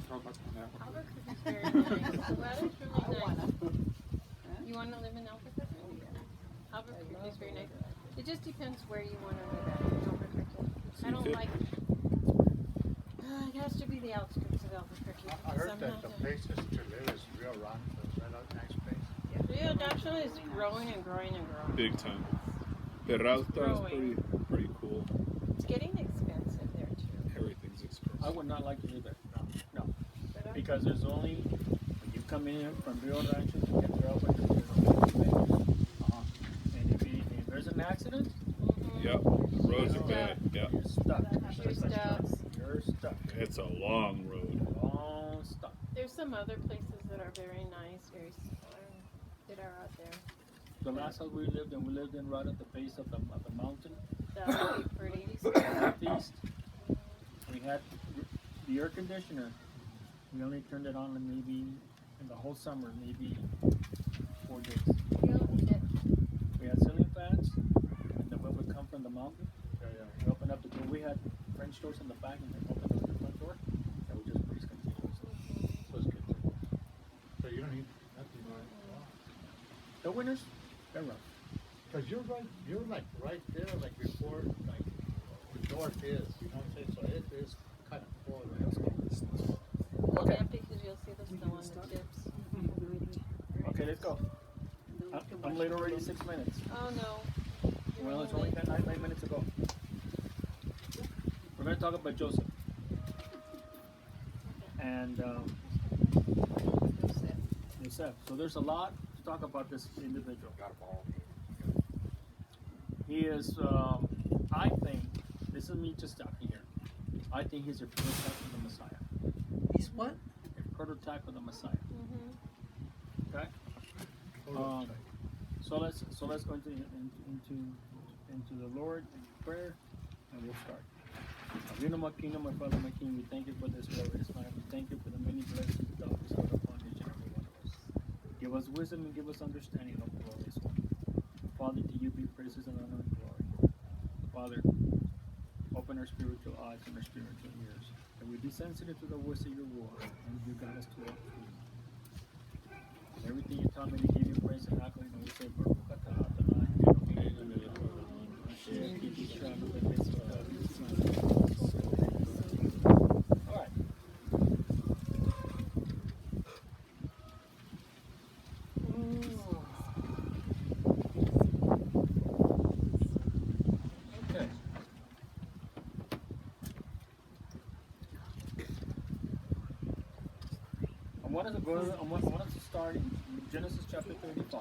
How about on that one? Albuquerque's very nice. The weather's really nice. You want to live in Albuquerque? Albuquerque is very nice. It just depends where you want to live at in Albuquerque. I don't like. It has to be the outskirts of Albuquerque. I because heard I'm that not the the- places to live is Rio Rancho, is that a nice place? Rio Rancho is growing and growing and growing. Big time. Peralta is growing. pretty cool. It's getting expensive there too. Everything's expensive. I would not like to live there. No. Because there's only, when you come in from Rio Rancho to get to Albuquerque, there's only 2 lanes. And if there's an accident, Yep. The roads are bad. Yep. you're stuck. You're stuck. You're stuck. It's a long road. Long stuck. There's some other places that are very nice, that are out there. The last house we lived in right at the base of the mountain, That would be pretty. northeast. We had the air conditioner. We only turned it on maybe in the whole summer, maybe 4 days. We had ceiling fans, and the wind would come from the mountain. We opened up the door. We had French doors in the back, and then opened up the front door. And we just breeze continuously. So it's good. So you don't need nothing, The winters, they're rough. because you're like right there, like before, like the north is, you know what I'm saying? So it is kind of cold. Well, yeah, because you'll see the snow on the tips. Okay, let's go. I'm late already 6 minutes. Oh no. Well, it's only 9 minutes ago. We're going to talk about Joseph. And Yosef. So there's a lot to talk about this individual. He is, I think, this is me just stopping here. I think he's a prototype of the Messiah. He's what? A prototype of the Messiah. Mm-hmm. Okay? So let's go into the Lord in prayer, and we'll start. My kingdom, my Father, my King, we thank you for this glorious night. We thank you for the many blessings thou bestowed upon each and every one of us. Give us wisdom and give us understanding of the glorious one. Father, to you be praises and honor and glory. Father, open our spiritual eyes and our spiritual ears, that we be sensitive to the voice of your word, and you guide us to all truth. And everything you taught me to give you praise and accolade, and we say, Baruch atah Adonai, Eloheinu melech haolam, asher kiddushanu b'mitzvotav v'tzivanu. All right. Okay. I want us to start in Genesis chapter 35.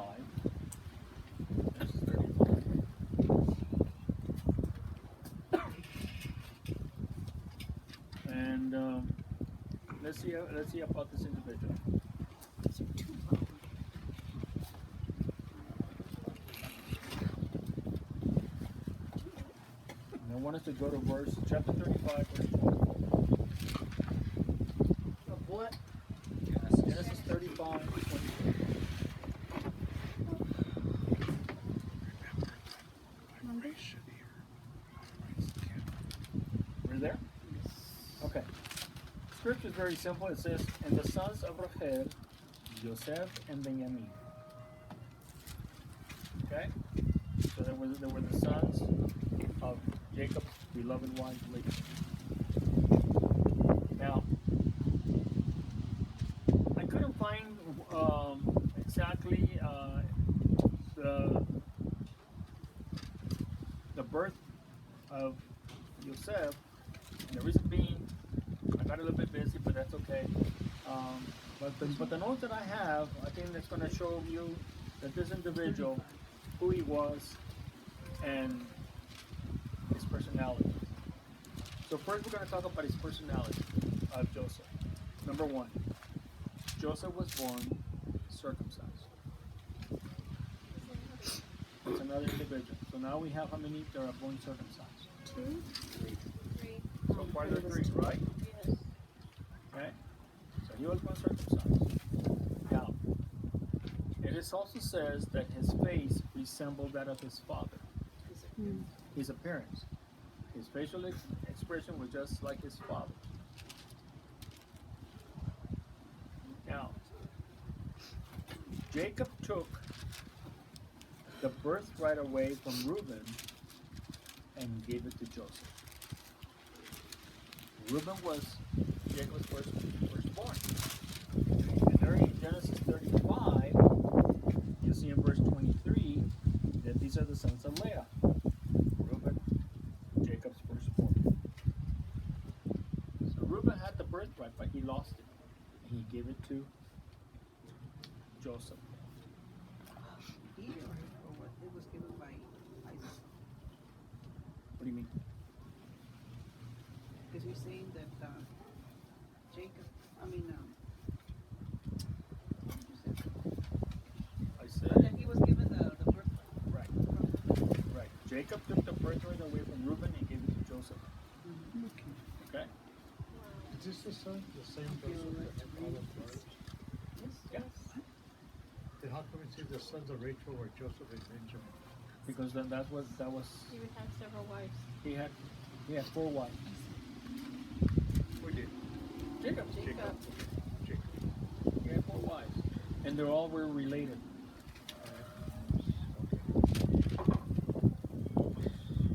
Genesis 35. And let's see about this individual. And I want us to go to chapter 35, verse 12. Of what? Genesis 35, 22. We're there? Okay. Scripture is very simple. It says, and the sons of Rachel, Yosef and Benjamin. Okay? So there were the sons of Jacob's beloved wife, Leah. Now, I couldn't find exactly the birth of Yosef. And the reason being, I got a little bit busy, but that's okay. But the notes that I have, I think that's going to show you that this individual, who he was, and his personality. So first we're going to talk about his personality of Joseph. Number one, Joseph was born circumcised. It's another individual. So now we have how many that are born circumcised? 2, 3. So far there are 3, right? Yes. Okay? So he was born circumcised. Now, it also says that his face resembled that of his father. His appearance. His facial expression was just like his father. Jacob took the birthright away from Reuben and gave it to Joseph. Reuben was Jacob's firstborn. And there in Genesis 35, you see in verse 23 that these are the sons of Leah. Reuben, Jacob's firstborn. So Reuben had the birthright, but he lost it. And he gave it to Joseph. He or what? It was given by Isaac. What do you mean? Because you're saying that Jacob, I said, that he was given the birthright. right, right. Jacob took the birthright away from Reuben and gave it to Joseph. Okay? Is this the son, the same Joseph that had all those brothers? Yeah. Then how come we see the sons of Rachel were Joseph and Benjamin? Because then that was He would have several wives. he had 4 wives. Who did? Jacob. Jacob. Jacob. He had 4 wives. And they all were related.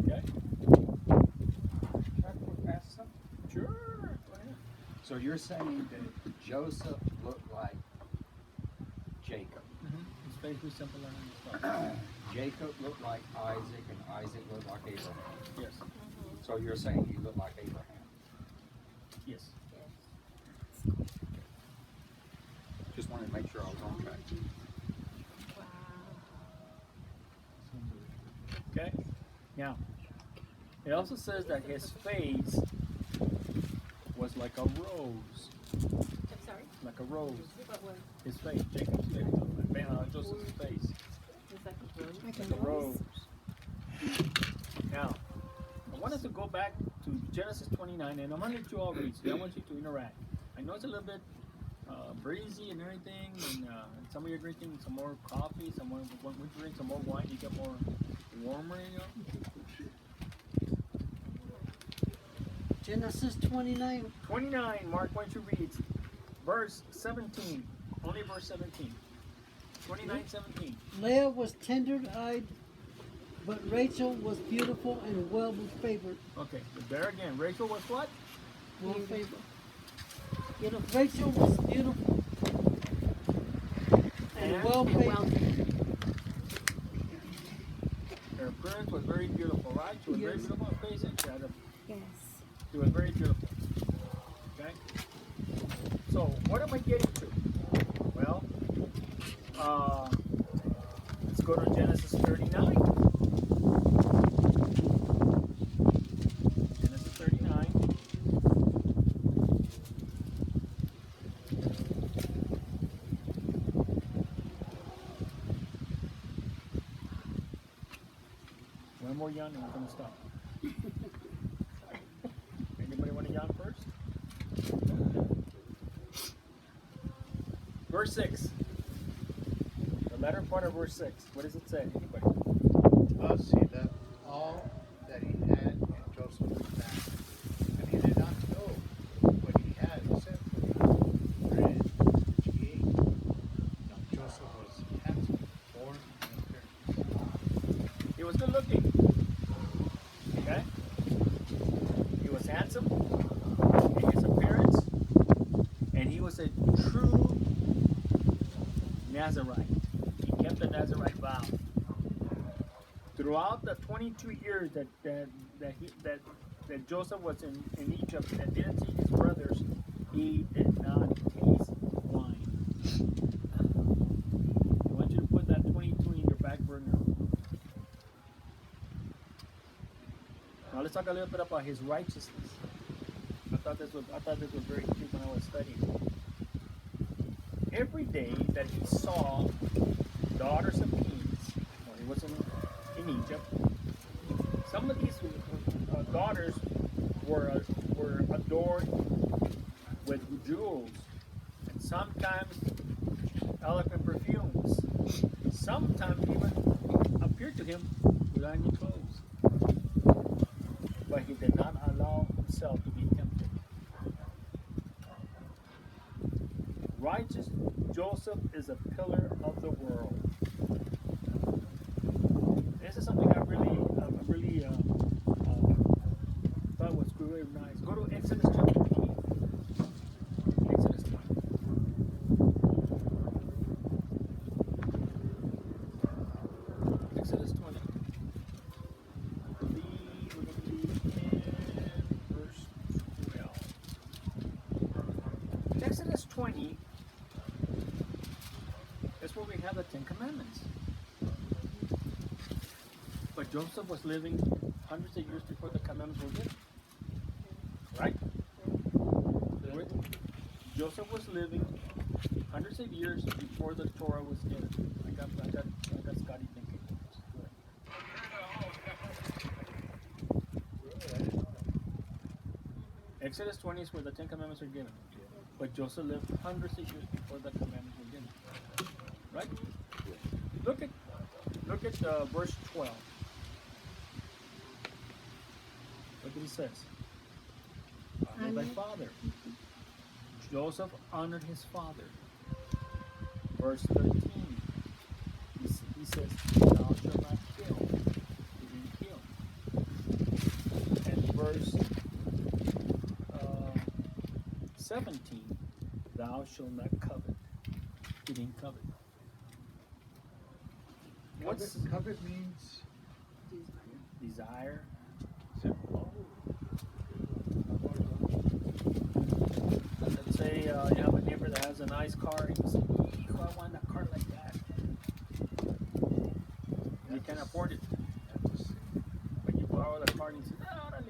Okay? Sure. Go ahead. So you're saying that Joseph looked like Jacob. His face was simple and stuff. Jacob looked like Isaac, and Isaac looked like Abraham. Yes. So you're saying he looked like Abraham. Yes. Just wanted to make sure I was on track. Wow. Okay? Now, it also says that his face was like a rose. I'm sorry? Like a rose. What was? His face, Jacob's face, Joseph's face, It's like a rose. like a rose. Now, I wanted to go back to Genesis 29, and I'm going to let you all read, so I want you to interact. I know it's a little bit breezy and everything, and some of you are drinking some more coffee, some more, when we drink some more wine, you get more warmer, you know? Genesis 29. 29, Mark, why don't you read verse 17, only verse 17. 29:17. Leah was tender-eyed, but Rachel was beautiful and well favored. Okay, but there again, Rachel was what? Well favored. Rachel was beautiful and well favored. Her appearance was very beautiful, right? She was very Yes. beautiful on face, and Yes. she was very beautiful. Okay? So, what am I getting to? Well, let's go to Genesis 39. Genesis 39. One more yawn and we're going to stop. Anybody want to yawn first? Verse 6. The latter part of verse 6. What does it say? Anybody? See that all that he had in Joseph's back, and he did not know what he had except bread which he ate. Now Joseph was handsome, born in appearance. He was good looking. Okay? He was handsome in his appearance, and he was a true Nazarite. He kept the Nazarite vow. Throughout the 22 years that Joseph was in Egypt and didn't see his brothers, he did not taste wine. I want you to put that 22 in your back burner. Now let's talk a little bit about his righteousness. I thought this was very cute when I was studying. Every day that he saw daughters of kings, when he was in Egypt, some of these daughters were adorned with jewels, and sometimes elegant perfumes. Sometimes even appeared to him without any clothes. But he did not allow himself to be tempted. righteous Joseph is a pillar of the world. This is something I really thought was really nice. Go to Exodus chapter 20. Exodus 20. Exodus 20. We're going to be in verse 12. Exodus 20 is where we have the Ten Commandments. But Joseph was living hundreds of years before the commandments were given. Right? Joseph was living hundreds of years before the Torah was given. I got Scotty thinking. Exodus 20 is where the Ten Commandments are given. But Joseph lived hundreds of years before the commandments were given. Right? Look at verse 12. Look what he says. Honor thy father. Joseph honored his father. Verse 13. He says, thou shalt not kill. He didn't kill. And verse 17. Thou shalt not covet. He didn't covet. What's Covet means desire? Let's say you have a neighbor that has a nice car and you say, I want a car like that. You can't afford it. But you borrow the car and you say, no, I'm going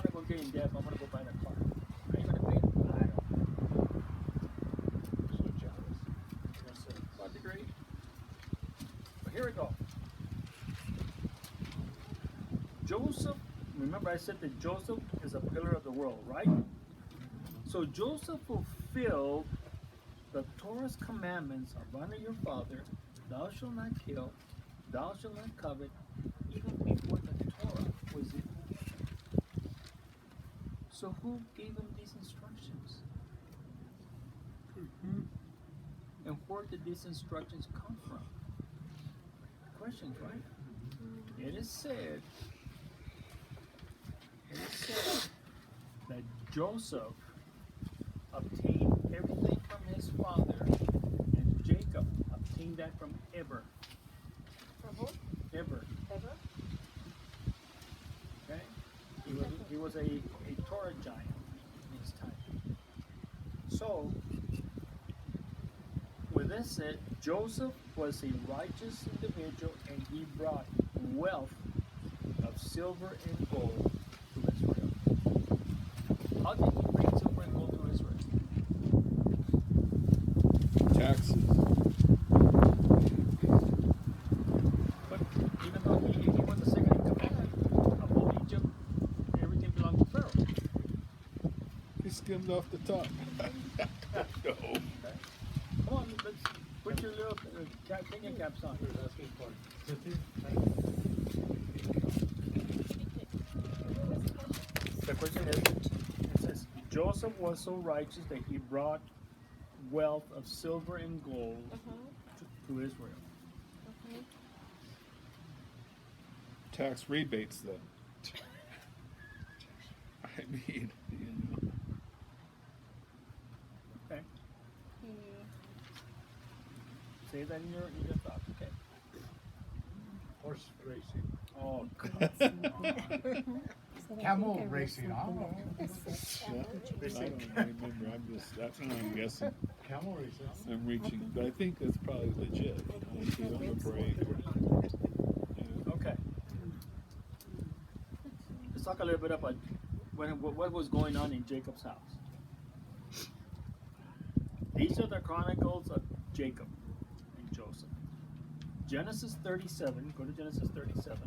to go get in debt. I'm going to go buy that car. Are you going to pay it? I don't know. so jealous. Yes, sir. What degree? But here we go. Joseph, remember I said that Joseph is a pillar of the world, right? So Joseph fulfilled the Torah's commandments of honor your father, thou shalt not kill, thou shalt not covet, even before the Torah was given. So who gave him these instructions? And where did these instructions come from? Questions, right? It is said that Joseph obtained everything from his father, and Jacob obtained that from Eber. From who? Eber. Ever? Okay? He was a Torah giant in his time. So, with this said, Joseph was a righteous individual and he brought wealth of silver and gold to Israel. How did he bring silver and gold to Israel? Taxes. But even though he was the second in command of all Egypt, everything belonged to Pharaoh. He skimmed off the top. No. Okay. Come on, let's put your little thinking caps on. The question is, it says, Joseph was so righteous that he brought wealth of silver and gold to Israel. Tax rebates, then. I mean, you know. Okay. Say that in your thoughts, okay? Horse racing. Oh, God. Camel racing, huh? I don't remember. I'm guessing. Camel racing. Mm-hmm. I'm reaching, but I think that's probably legit. You know, give them a break. Okay. Let's talk a little bit about what was going on in Jacob's house. These are the chronicles of Jacob and Joseph. Genesis 37. Go to Genesis 37.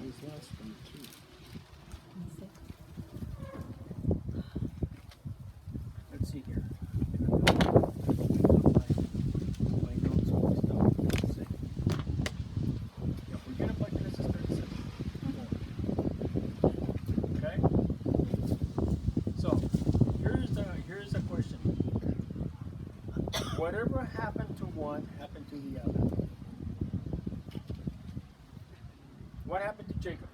This last one, too. Let's see here. My notes always don't say. Yeah, forget about Genesis 37. one happened to the other. What happened to Jacob?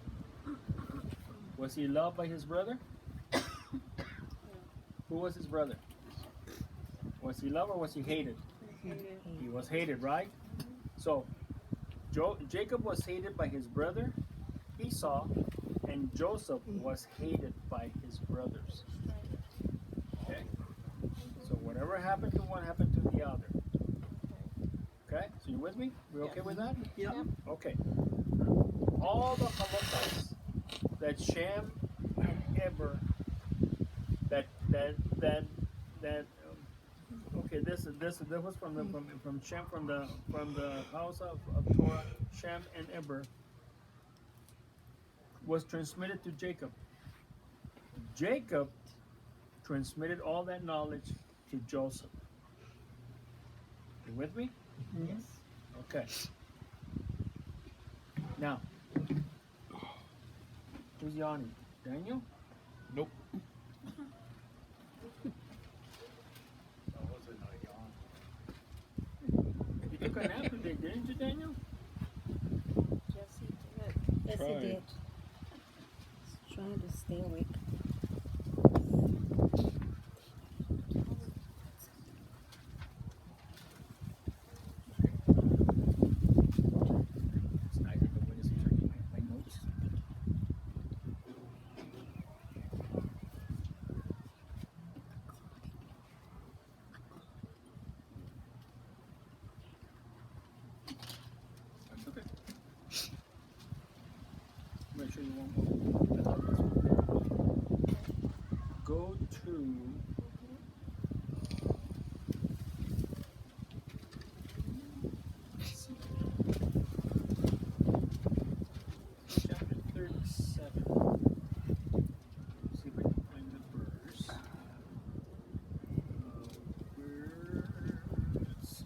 Was he loved by his brother? Who was his brother? Was he loved or was he hated? He was hated, right? So Jacob was hated by his brother Esau, and Joseph was hated by his brothers. Okay? So whatever happened to one happened to the other. Okay? So you with me? We okay with that? Yep. Okay. All the holocaust that Shem and Eber okay, this was from Shem, from the house of Torah. Shem and Eber was transmitted to Jacob. Jacob transmitted all that knowledge to Joseph. You with me? Yes. Okay. Now, who's yawning? Daniel? Nope. That wasn't a yawn. You took a nap today, didn't you, Daniel? Yes, he did. Yes, Try. he did. He's trying to stay awake. It's nice that the wind is turning my notes. That's okay. Make sure you won't go to chapter 37. See if I can find the verse. Let's see.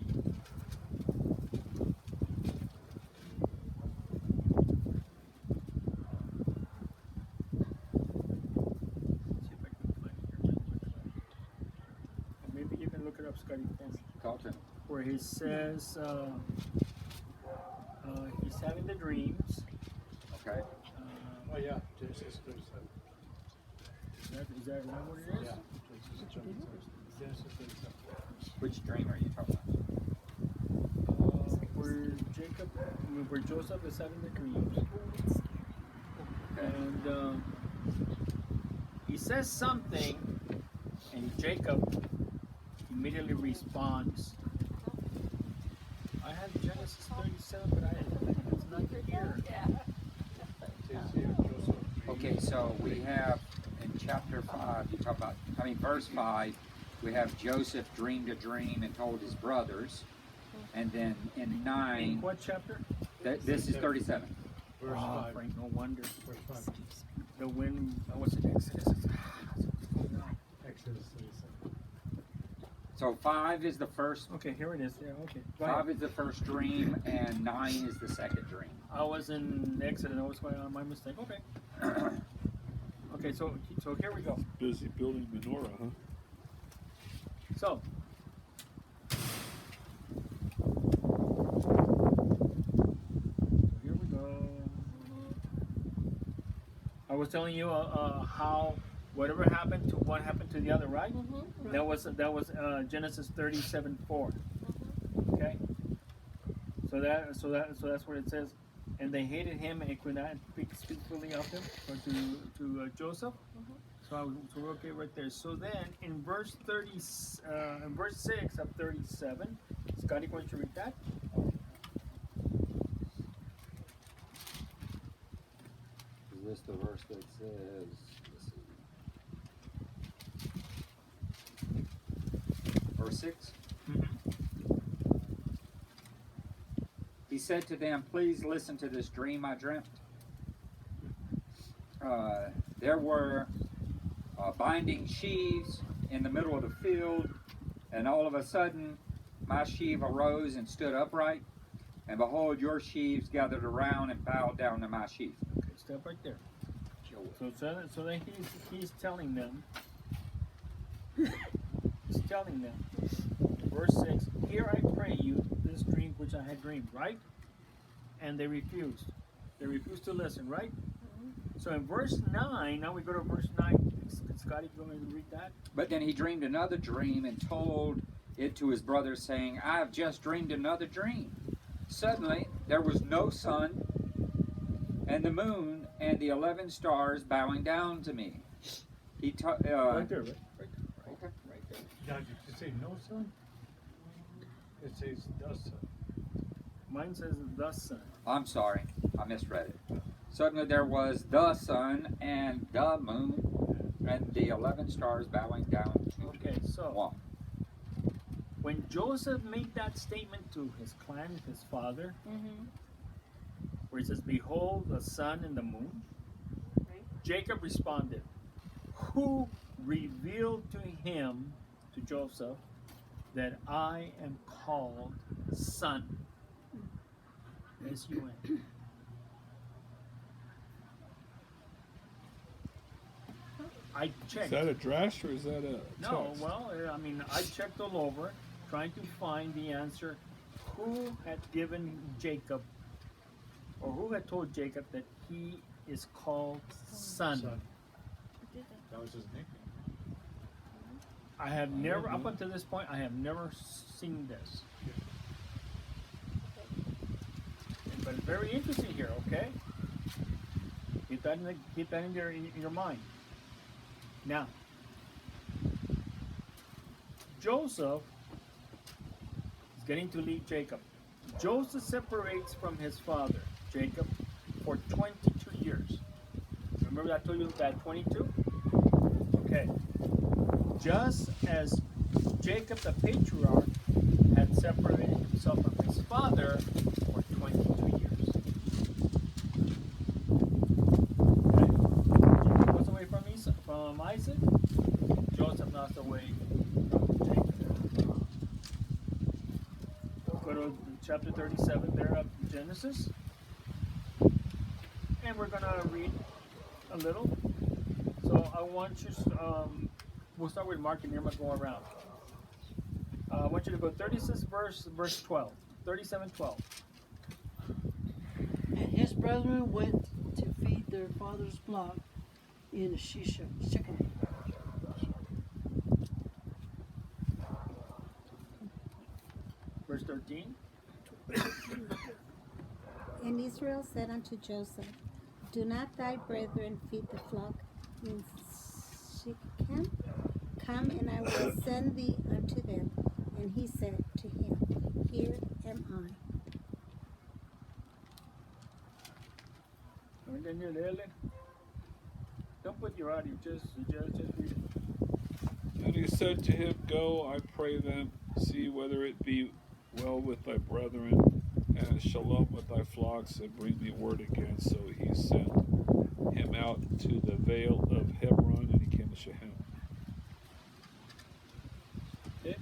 See if I can find it here real quick. Or maybe you can look it up, Scotty, for me. Carlton. Where he says he's having the dreams. Okay. Oh yeah, Genesis 37. Is that what it is? Yeah, Genesis 37. Which dream are you talking Where Joseph is having the dreams, about? and he says something, and Jacob immediately responds. I have Genesis 37, but it's not here. It says here, Joseph. Okay, so we have in chapter 5, you talk about, verse 5, we have Joseph dreamed a dream and told his brothers. And then in 9, What chapter? this is 37. Verse Oh, 5. Frank, no wonder. Verse 5. The wind, what's it, Exodus? Exodus 37. So 5 is the first, Okay, here it is. Yeah, okay. Go ahead. 5 is the first dream, and 9 is the second dream. I was in Exodus. I was going on my mistake. Okay. Okay, so here we go. Busy building menorah, huh? So, here we go. I was telling you how whatever happened to one happened to the other, right? Mm-hmm. That was Genesis 37:4. Okay. So that's what it says. And they hated him and could not speak fully of him, or to Joseph. So we're okay right there. So then in verse 6 of 37, Scotty, why don't you read that? Is this the verse that says, let's see. Verse 6? He said to them, please listen to this dream I dreamt. There were binding sheaves in the middle of the field, and all of a sudden my sheaf arose and stood upright, and behold, your sheaves gathered around and bowed down to my sheaf. Okay, step right there. So then he's telling them. He's telling them. verse 6, here I pray you this dream which I had dreamed, right? And they refused. They refused to listen, right? So in verse 9, now we go to verse 9. Scotty, you want me to read that? But then he dreamed another dream and told it to his brothers, saying, I have just dreamed another dream. Suddenly there was no sun and the moon and the 11 stars bowing down to me. He Right there, right? Right there. Okay. Right there. Now, did you say no sun? It says the sun. Mine says the sun. I'm sorry, I misread it. Suddenly there was the sun and the moon and the 11 stars bowing down to Okay, so one. when Joseph made that statement to his clan, his father, where he says, behold the sun and the moon, Right. Jacob responded, who revealed to him, to Joseph, that I am called son? S-U-N. I checked. Is that a drash or is that a No, text? well, I mean, I checked all over, trying to find the answer. Who had given Jacob, or who had told Jacob that he is called son? Son. That was his nickname. I have never, up until this point, I have never seen this. But it's very interesting here, okay? Keep that in your mind. Now, Joseph is getting to leave Jacob. Joseph separates from his father, Jacob, for 22 years. Remember I told you that 22? Okay. Just as Jacob the patriarch had separated himself from his father for 22 years. Okay. Jacob was away from Isaac. Joseph was away from Jacob. Go to chapter 37 there of Genesis. And we're going to read a little. So I want you, we'll start with Mark and Irma go around. I want you to go 36 verse 12. 37:12. And his brethren went to feed their father's flock in Shechem. Verse 13. And Israel said unto Joseph, do not thy brethren feed the flock in Shechem? Come, and I will send thee unto them. And he said to him, here am I. And then you Lele. Don't put your audio, just read it. And he said to him, go, I pray them, see whether it be well with thy brethren, and shalom with thy flocks, and bring me word again. So he sent him out to the vale of Hebron, and he came to Shechem. Okay.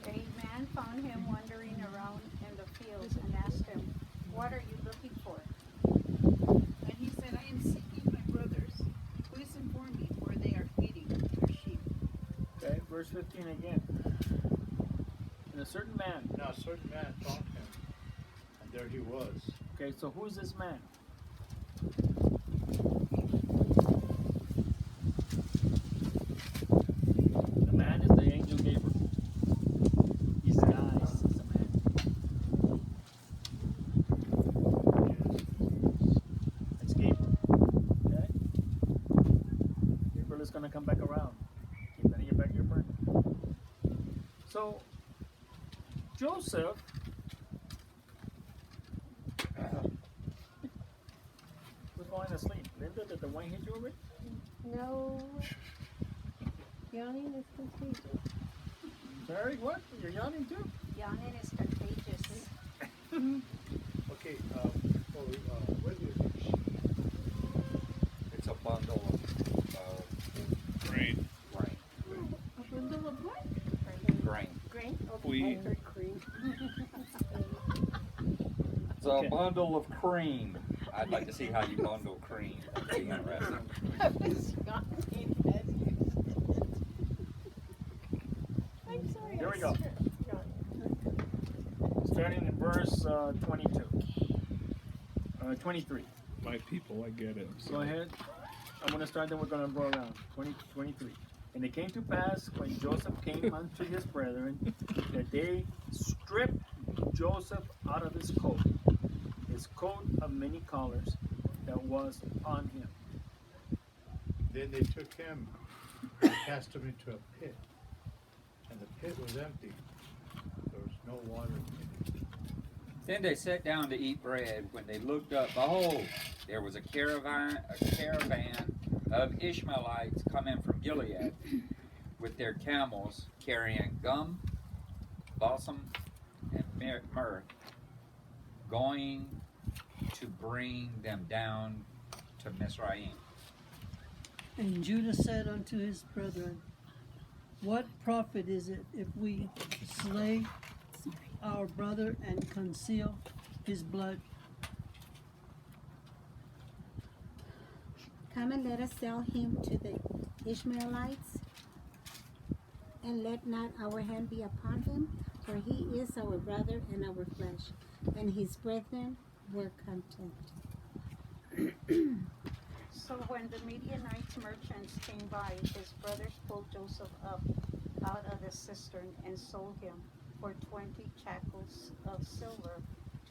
A man found him wandering around in the fields and asked him, what are you looking for? And he said, I am seeking my brothers. Please inform me where they are feeding their sheep. Okay, verse 15 again. And a certain man. Now, a certain man found him, and there he was. Okay, so who's this man? The man is the angel Gabriel. He's the eyes, is the man. That's Gabriel. Okay? Gabriel is going to come back around. Keep that in your back of your brain. So, Joseph was falling asleep. Linda, did the wine hit you already? No. Yawning is complete. Sorry, what? You're yawning too? Yawning is contagious. Okay, what is it? It's a bundle of Grain. grain. A bundle of what? Grain. Grain? Wheat. I heard cream. It's a Okay. bundle of cream. I'd like to see how you bundle cream. That'd be interesting. we go. Starting in verse 22. 23. My people, I get it. Go ahead. I'm going to start, then we're going to go around. 23. And it came to pass when Joseph came unto his brethren that they stripped Joseph out of his coat of many colors that was on him. Then they took him and cast him into a pit, and the pit was empty. There was no water in it. Then they sat down to eat bread. When they looked up, behold, there was a caravan of Ishmaelites coming from Gilead with their camels carrying gum, balsam, and myrrh, going to bring them down to Mizraim. And Judah said unto his brethren, What profit is it if we slay our brother and conceal his blood? Come and let us sell him to the Ishmaelites, and let not our hand be upon him, for he is our brother and our flesh. And his brethren were content. So when the Midianites merchants came by, his brothers pulled Joseph up out of the cistern and sold him for 20 shekels of silver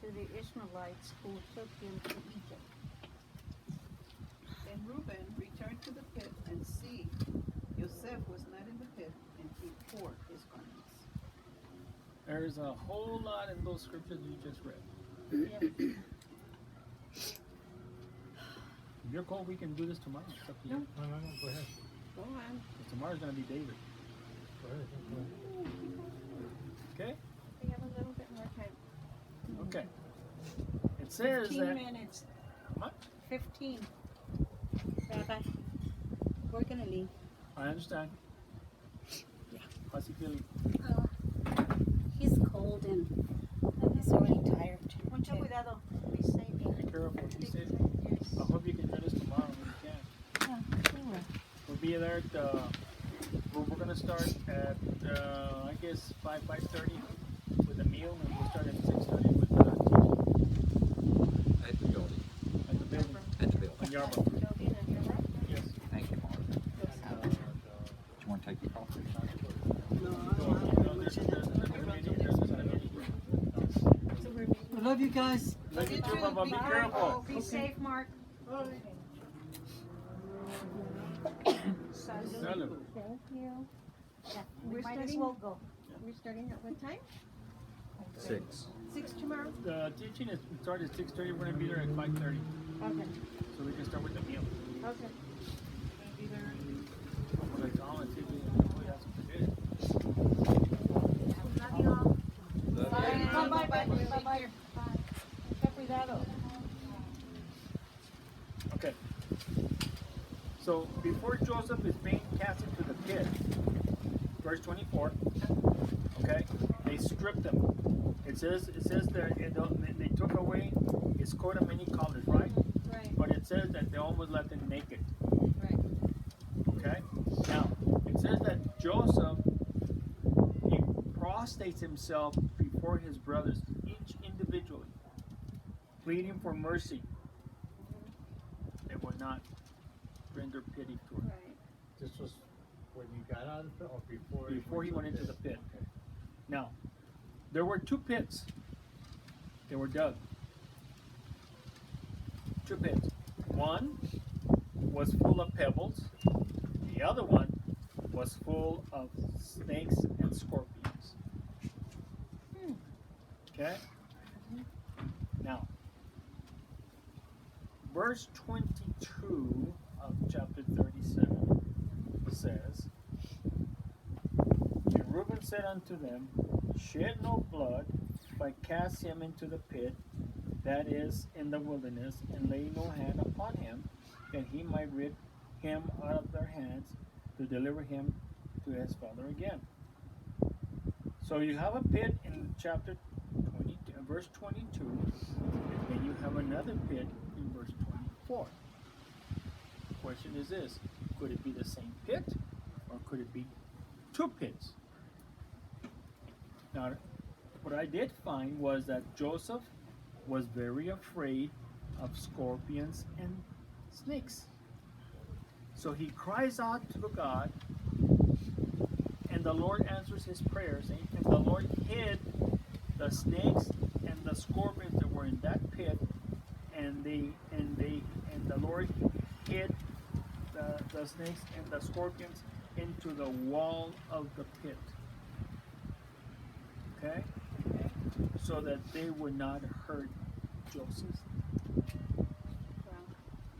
to the Ishmaelites who took him to Egypt. Then Reuben returned to the pit, and see, Yosef was not in the pit, and he tore his garments. There's a whole lot in those scriptures you just read. If you're cold, we can do this tomorrow. It's up to you. No, go ahead. Go on. Tomorrow's going to be David. Go ahead. Okay? We have a little bit more time. Okay. It says 15 that. minutes. How much? 15. Rabbi, we're gonna leave. I understand. How's he feeling? He's cold and he's already tired. Mucho cuidado. Be safe. Be careful. Be safe. Yes. I hope you can join us tomorrow when you can. We'll be there at, we're going to start at, I guess, 5:30 with a meal, and we'll start at 6:30 with teaching At the building. at the building At the building. on Yarmouth. Yes. Thank you, Mark. Do you want to take your coffee? I love you guys. Love you too, Bubba. Be careful. Be safe, Mark. Salud. Thank you. We We're might as starting- well go. We're starting at what time? 6. 6 tomorrow? The teaching is started at 6:30. We're going to be there at 5:30, Okay. so we can start with the meal. Okay. Like, oh, it's easy. We have some to do. Love you all. Bye-bye. Bye-bye. Mucho cuidado. Okay. So before Joseph is being cast into the pit, verse 24. Okay, they stripped him. It says that they took away his coat of many colors, right? Right. But it says that they almost left him naked. Right. Okay. Now it says that Joseph, he prostrates himself before his brothers, each individually, pleading for mercy. They would not render pity to him. Right. This was when you got out of the pit, or before? Before he went into the pit. Now, there were 2 pits. They were dug. 2 pits. One was full of pebbles. The other one was full of snakes and scorpions. Okay? Now, verse 22 of chapter 37 says, And Reuben said unto them, Shed no blood, but cast him into the pit that is in the wilderness, and lay no hand upon him, that he might rid him out of their hands, to deliver him to his father again. So you have a pit in chapter 20, verse 22, and then you have another pit in verse 24. The question is this: could it be the same pit, or could it be 2 pits? Now, what I did find was that Joseph was very afraid of scorpions and snakes. So he cries out to God, and the Lord answers his prayers. And the Lord hid the snakes and the scorpions that were in that pit, and the Lord hid the snakes and the scorpions into the wall of the pit. Okay? So that they would not hurt Joseph.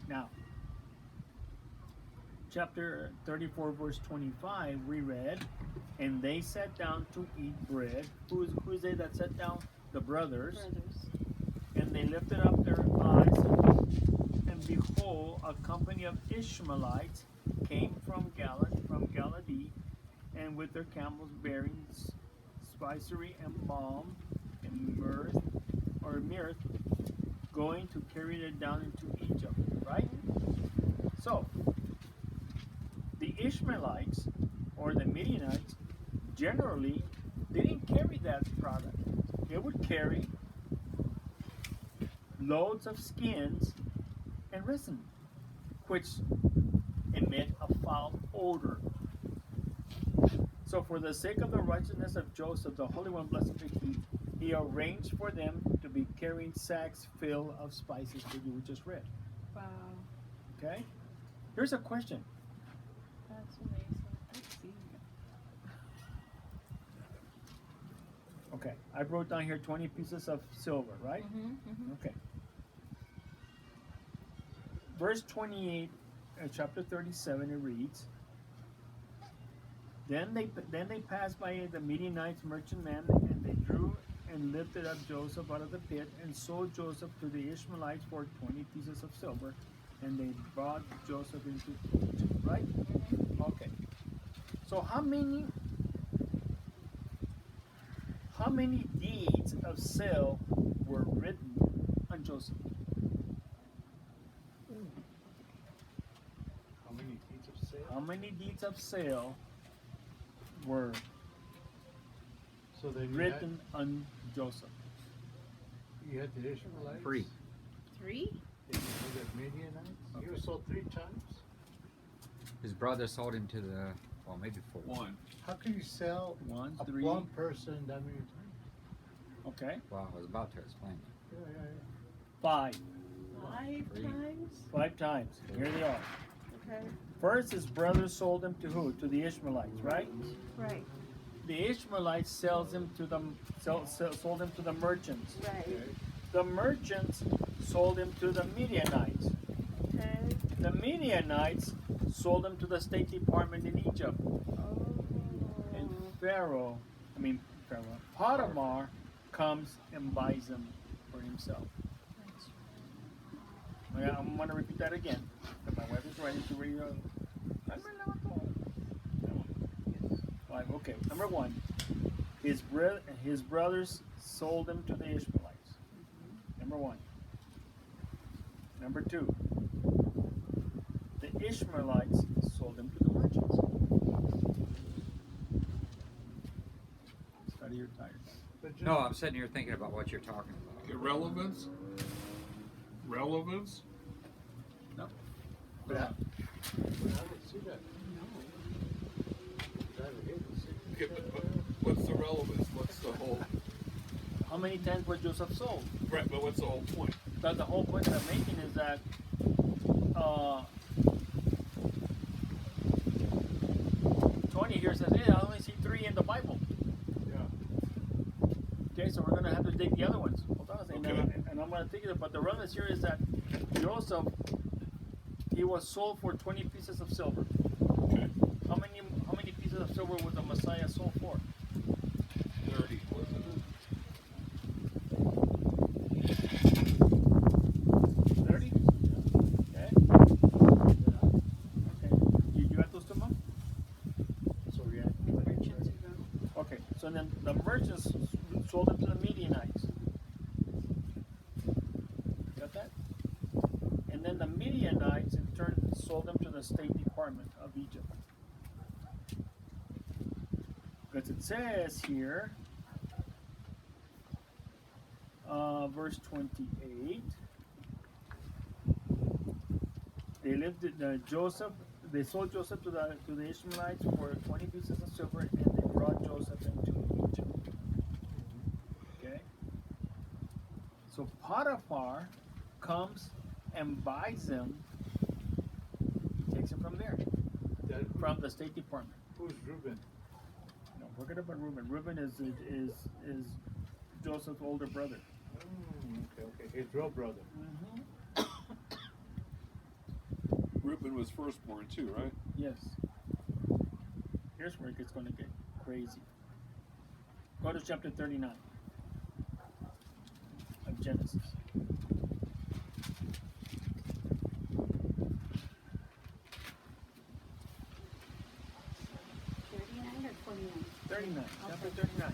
Now, chapter 34, verse 25, we read, and they sat down to eat bread. Who's they that sat down? The brothers. And they lifted up their eyes, and behold, a company of Ishmaelites came from Galilee, and with their camels bearing spicery and balm and myrrh, going to carry it down into Egypt, right? So, the Ishmaelites or the Midianites generally didn't carry that product. They would carry loads of skins and resin, which emit a foul odor. So for the sake of the righteousness of Joseph, the Holy One, blessed be he arranged for them to be carrying sacks filled of spices that you just read. Wow. Okay? Here's a question. That's amazing. Okay, I wrote down here 20 pieces of silver, right? Okay. Verse 28, chapter 37, it reads, Then they passed by the Midianites merchantmen, and they drew and lifted up Joseph out of the pit, and sold Joseph to the Ishmaelites for 20 pieces of silver, and they brought Joseph into Egypt, right? Okay. So how many deeds of sale were written on Joseph? How many deeds of sale? How many deeds of sale were So then written on Joseph? you had the Ishmaelites. 3. 3? And you had the Midianites. You were sold 3 times. His brother sold him to the, well, maybe 4. One. How can you sell One, a 3. one person that many times? Okay. Well, I was about to explain. Yeah. 5. 5 3. times? 5 times. Here they are. Okay. First, his brothers sold him to who? To the Ishmaelites, right? Right. The Ishmaelites sold him to the merchants. Right. The merchants sold him to the Midianites. Okay. The Midianites sold him to the State Department in Egypt. And Potiphar comes and buys them for himself. I'm going to repeat that again. My wife is ready to read. Okay. Number 1, his brothers sold him to the Ishmaelites. Number 1. Number 2, the Ishmaelites sold him to the merchants. Study your tires. No, I'm sitting here thinking about what you're talking about. Irrelevance? Relevance? No. But I don't see that. Okay, but what's the relevance? What's the whole? How many times was Joseph sold? Right, but what's the whole point? But the whole point that I'm making is that 20 here says, hey, I only see 3 in the Bible. Yeah. Okay, so we're going to have to dig the other ones. Hold on a second. Okay. And I'm going to dig it. But the relevance here is that Joseph, he was sold for 20 pieces of silver. Okay. How many pieces of silver was the Messiah sold for? 30, wasn't it? 30? Okay. Okay. You got those two, Mom? So we had Okay. So then the merchants sold them to the Midianites. Got that? And then the Midianites in turn sold them to the State Department of Egypt. Because it says here verse 28. They lived Joseph. They sold Joseph to the Ishmaelites for 20 pieces of silver, and they brought Joseph into Egypt. Okay. So Potiphar comes and buys him. He takes him from there, from the State Department. Who's Reuben? No, forget about Reuben. Reuben is Joseph's older brother. Okay. His real brother. Reuben was firstborn too, right? Yes. Here's where it's going to get crazy. Go to chapter 39 of Genesis. 39 or 29? 39. Chapter 39.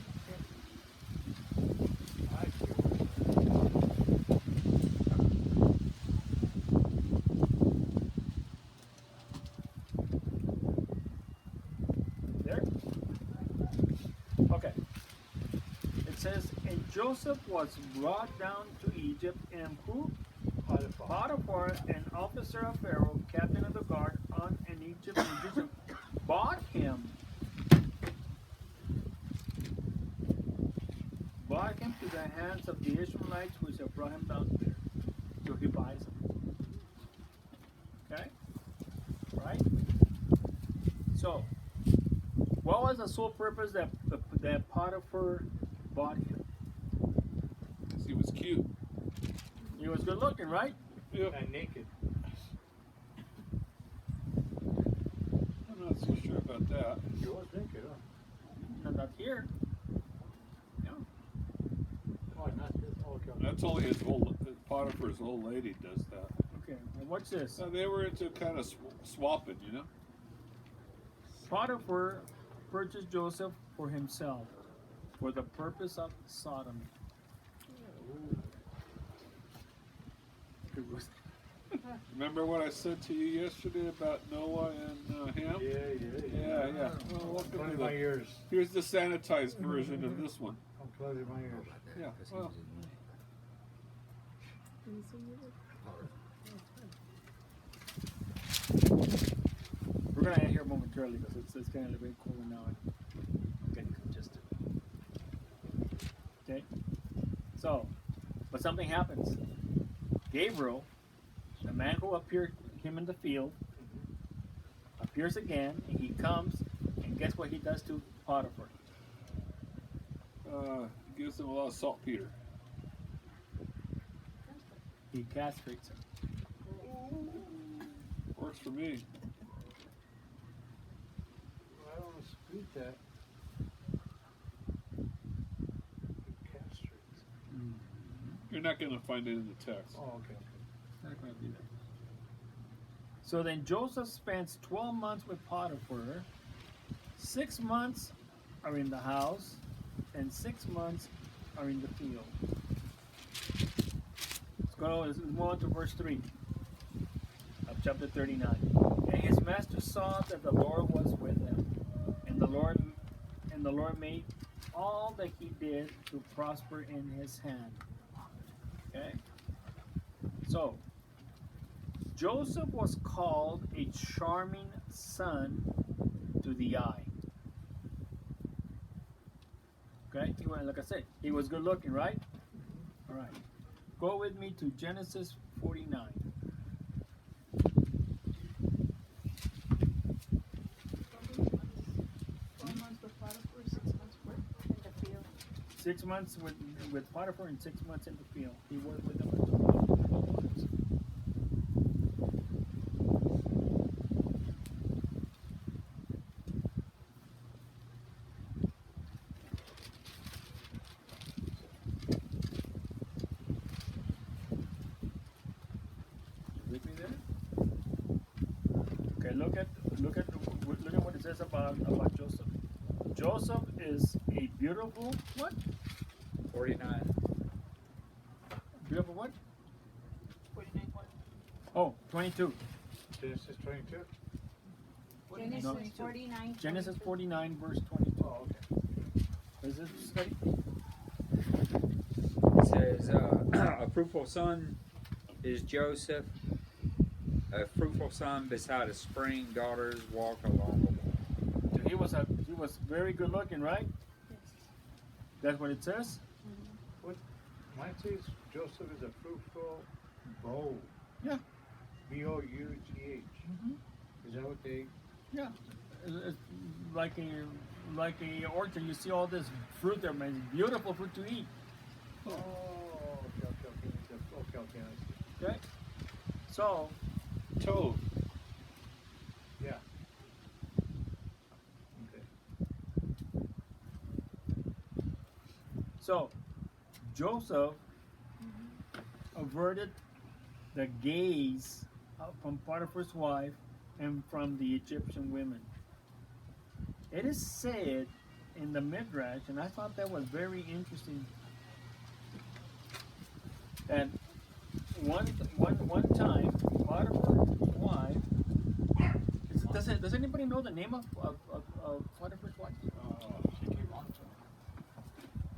There? Okay. It says, and Joseph was brought down to Egypt, and who? Potiphar, an officer of Pharaoh, captain of the guard on an Egyptian, bought him. Brought him to the hands of the Ishmaelites, which have brought him down there. So he buys him. Okay? Right? So, what was the sole purpose that Potiphar bought him? He was cute. He was good looking, right? Yep. And naked. I'm not so sure about that. He was naked, huh? No, not here. No. Oh, not this. Okay. That's only Potiphar's old lady does that. Okay, and what's this? So they were into kind of swapping, you know? Potiphar purchased Joseph for himself for the purpose of sodomy. Remember what I said to you yesterday about Noah and Ham? Yeah. Well, welcome to Closing my ears. here's the sanitized version of this one. I'm closing my ears. Yeah. Well, We're gonna end here momentarily because it's kind of very cool now. I'm getting congested. Okay, so, but something happens. Gabriel, the man who appeared him in the field, appears again, and he comes, and guess what he does to Potiphar? gives them a lot of saltpeter. He castrates him. Works for me. I don't dispute that. Castrates. You're not going to find it in the text. Oh, okay. Not gonna be there. So then Joseph spends 12 months with Potiphar. 6 months are in the house, and 6 months are in the field. Let's move on to verse 3 of chapter 39. And his master saw that the Lord was with him, and the Lord made all that he did to prosper in his hand. Okay? So, Joseph was called a charming son to the eye. Okay? Like I said, he was good looking, right? All right. Go with me to Genesis 49. 12 months with Potiphar, 6 months where? In the field. 6 months with Potiphar and 6 months in the field. He worked with them for 12 months. With me there? Okay, look at what it says about Joseph. Joseph is a beautiful what? 49. Beautiful what? 49 what? Oh, 22. Genesis 22? Genesis No. 49. Genesis 22. 49 verse 22. Oh, okay. Is this study? It says, A fruitful son is Joseph. A fruitful son beside a spring, daughters walk along the wall. So he was very good looking, right? That's what it says? Mine says Joseph is a fruitful bow. Yeah. B-O-U-G-H. Is that what they? Yeah. It's like a orchard. You see all this fruit there, man. It's beautiful fruit to eat. Oh, okay. I see. Okay? So, Tov. Yeah. Okay. so Joseph averted the gaze from Potiphar's wife and from the Egyptian women. It is said in the Midrash, and I thought that was very interesting, that one time Potiphar's wife. Does anybody know the name of Potiphar's wife? She came on to me.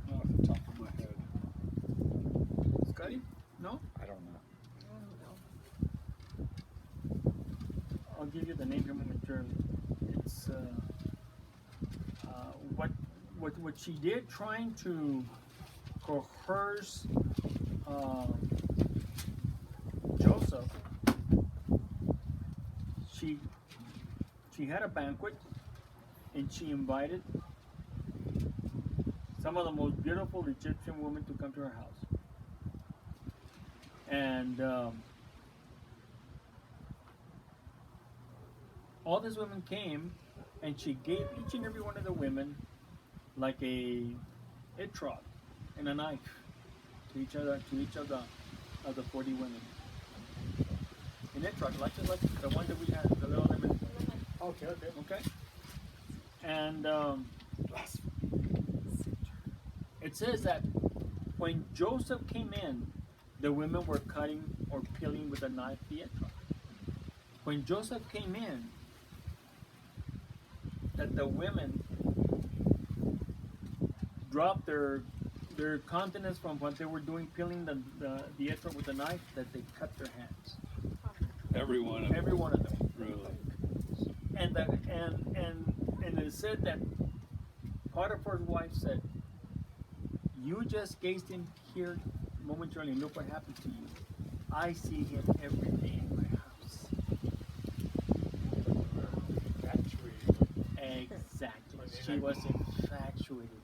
Not off the top of my head. Scotty? No? I don't know. I'll give you the name here momentarily. It's what she did, trying to coerce Joseph. She had a banquet, and she invited some of the most beautiful Egyptian women to come to her house. And all these women came, and she gave each and every one of the women like a etrog and a knife to each of the 40 women. An etrog, like the one that we had, the little lemon. Okay. And it says that when Joseph came in, the women were cutting or peeling with a knife the etrog. When Joseph came in, that the women dropped their countenance from what they were doing, peeling the etrog with a knife, that they cut their hands. Every one of them. Every one of them. Really. And it said that Potiphar's wife said, "You just gazed him here momentarily, and look what happened to you. I see him every day in my house." Exactly. She was infatuated.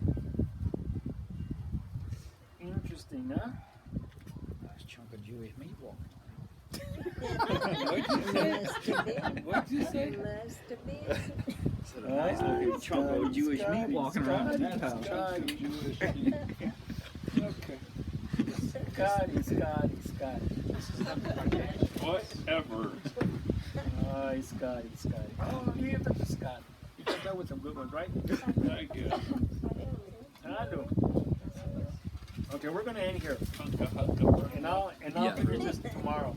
Interesting, huh? Nice chunk of Jewish meat walking. What'd you say? Must have been. It's a nice looking chunk of Jewish meat walking around in that house. Okay. Scotty. Whatever. Scotty. Oh, you give it to Scott. You got that with some good ones, right? I guess. I do. Okay, we're gonna end here, Hunka, hunka. and I'll Yeah. finish this tomorrow.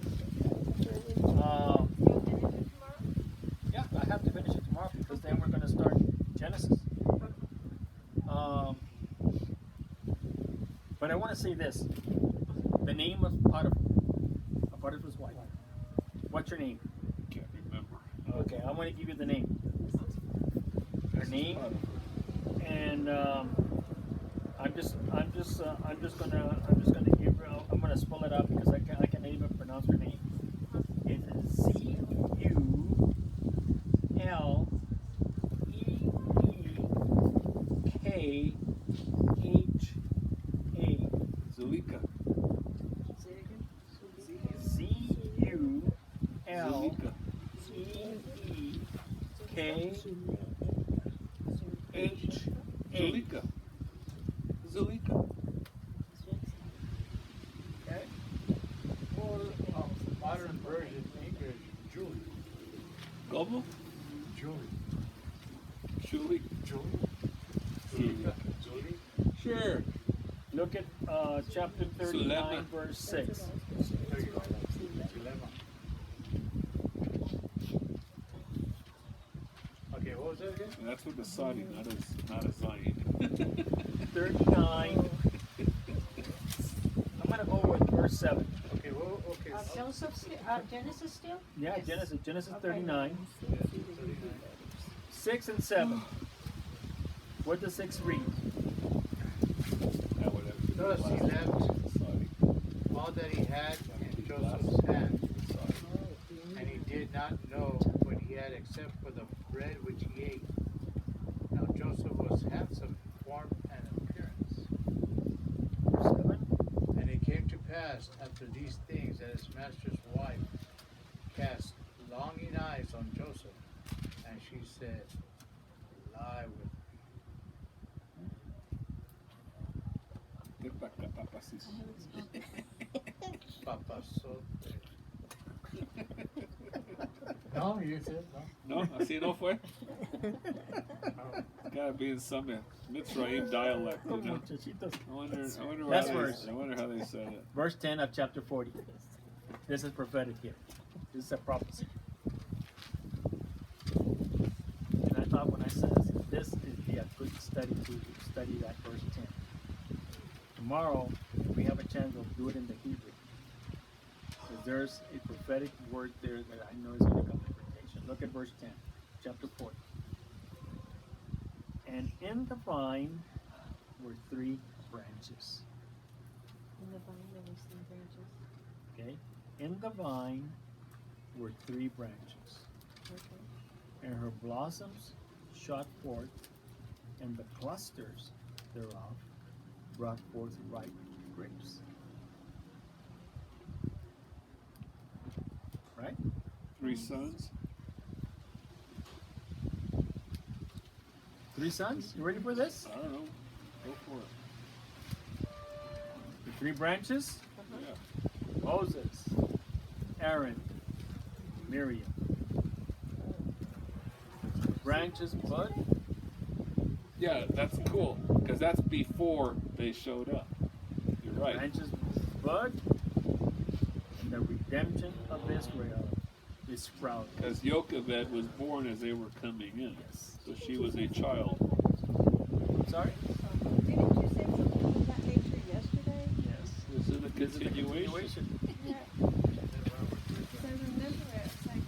Yeah, I have to finish it tomorrow because then we're gonna start Genesis. But I want to say this: the name of Potiphar's wife. What's your name? Can't remember. Okay, I want to give you the name. Her name, and I'm just gonna give her. I'm gonna spell it out because I can't even pronounce her name. It's Zuleka. Zulika. Zuleka. Zulika. Okay. Well, modern version English, Julie. Como? Julie. Julie. Julie. Julie. Sure. Look at chapter 39, Sulema. verse 6. There you go. Dilemma. Okay, what was that again? And that's with the Saudi, not a Zion. 39. I'm gonna go with verse 7. Okay, well, okay. Genesis still? Yeah, Yes. Genesis Okay. 39. 6 and 7. What does 6 read? That would have to be Thus he last left side. all that he had in Joseph's hand, and he did not know what he had except for the bread which he ate. Now Joseph was handsome in form and appearance. Verse 7. And it came to pass after these things that his master's wife cast longing eyes on Joseph, and she said, lie with Get back up, papasis. Papazote. No, you said no. No, así no fue. It's gotta be in some Mitzrayim dialect, you know. Muchachitos. I wonder Next verse. how they said it. Verse 10 of chapter 40. This is prophetic here. This is a prophecy. And I thought when I said this would be a good study to study that verse 10. Tomorrow, if we have a chance, we'll do it in the Hebrew. Because there's a prophetic word there that I know is going to come to fruition. Look at verse 10, chapter 40. And in the vine were 3 branches. In the vine there were some branches. Okay? In the vine were 3 branches, Okay. and her blossoms shot forth, and the clusters thereof brought forth ripe grapes. Right? 3 sons. 3 sons? You ready for this? I don't know. Go for it. The 3 branches? Yeah. Moses, Aaron, Miriam. Branches, bud? Yeah, that's cool because that's before they showed up. You're right. Branches, bud, and the redemption of Israel is sprouting. Because Yocheved was born as they were coming in. Yes. So she was a child. Sorry? Didn't you say something of that nature yesterday? Yes. This is a This is the continuation. Yeah. Because I remember it. It's like,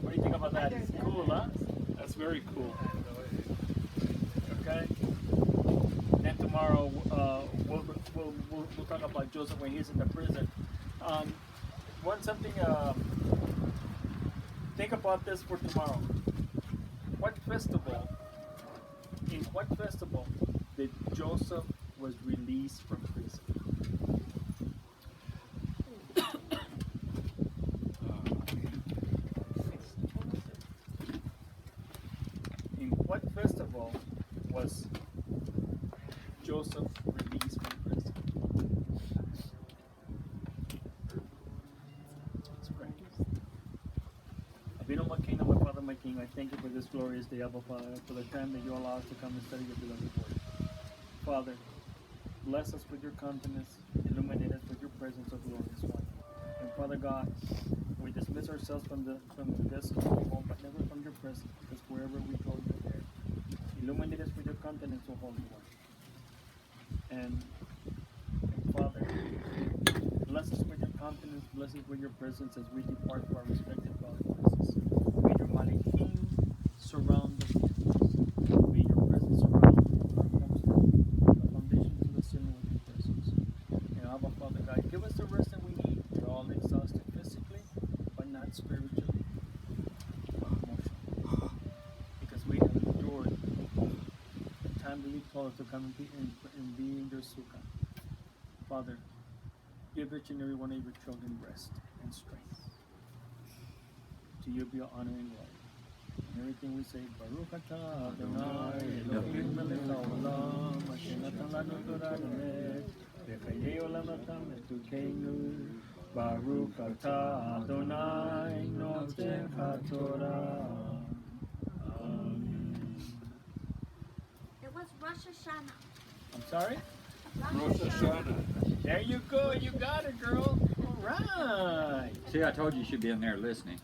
What do you think about that? It's cool, huh? That's very cool. Okay. Then tomorrow we'll talk about Joseph when he's in the prison. Think about this for tomorrow. In what festival did Joseph was released from prison? In what festival was Joseph released from prison? Let's pray. Abino, my King, my Father, my King, I thank you for this glorious day, Abba Father, for the time that you allow us to come and study your beloved word. Father, bless us with your countenance, illuminate us with your presence, O glorious one. And Father God, we dismiss ourselves from this home, but never from your presence, because wherever we go, you're there. Illuminate us with your countenance, O Holy One. And Father, bless us with your countenance, bless us with your presence as we depart to our respective places. May your mighty King surround us. May your presence surround our homes, from the foundation to the ceiling with your presence. And Abba, Father God, give us the rest that we need. We're all exhausted physically, but not spiritually, emotionally. Because we have endured the time that you told us to come and be in your sukkah. Father, give each and every one of your children rest and strength. To you be honor and glory. And everything we say, Baruch atah Adonai Elohim melech haolam, asher natan lanu Torah emet, v'chayei olam natan letukenu. Baruch atah Adonai noten haTorah. Amen. It was Rosh Hashanah. I'm sorry? Rosh Hashanah. There you go. You got it, girl. All right. See, I told you should be in there listening.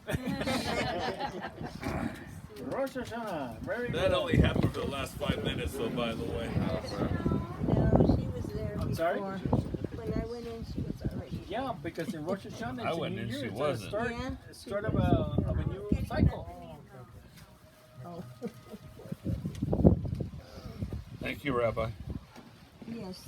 Rosh Hashanah. Very That good. only happened for the last 5 minutes, though, by the way. No, she was there I'm sorry? before. When I went in, she was already Yeah, because in Rosh Hashanah, I it's a went new in, year. she It's wasn't. Yeah. a start of a new cycle. Thank you, Rabbi. Yes.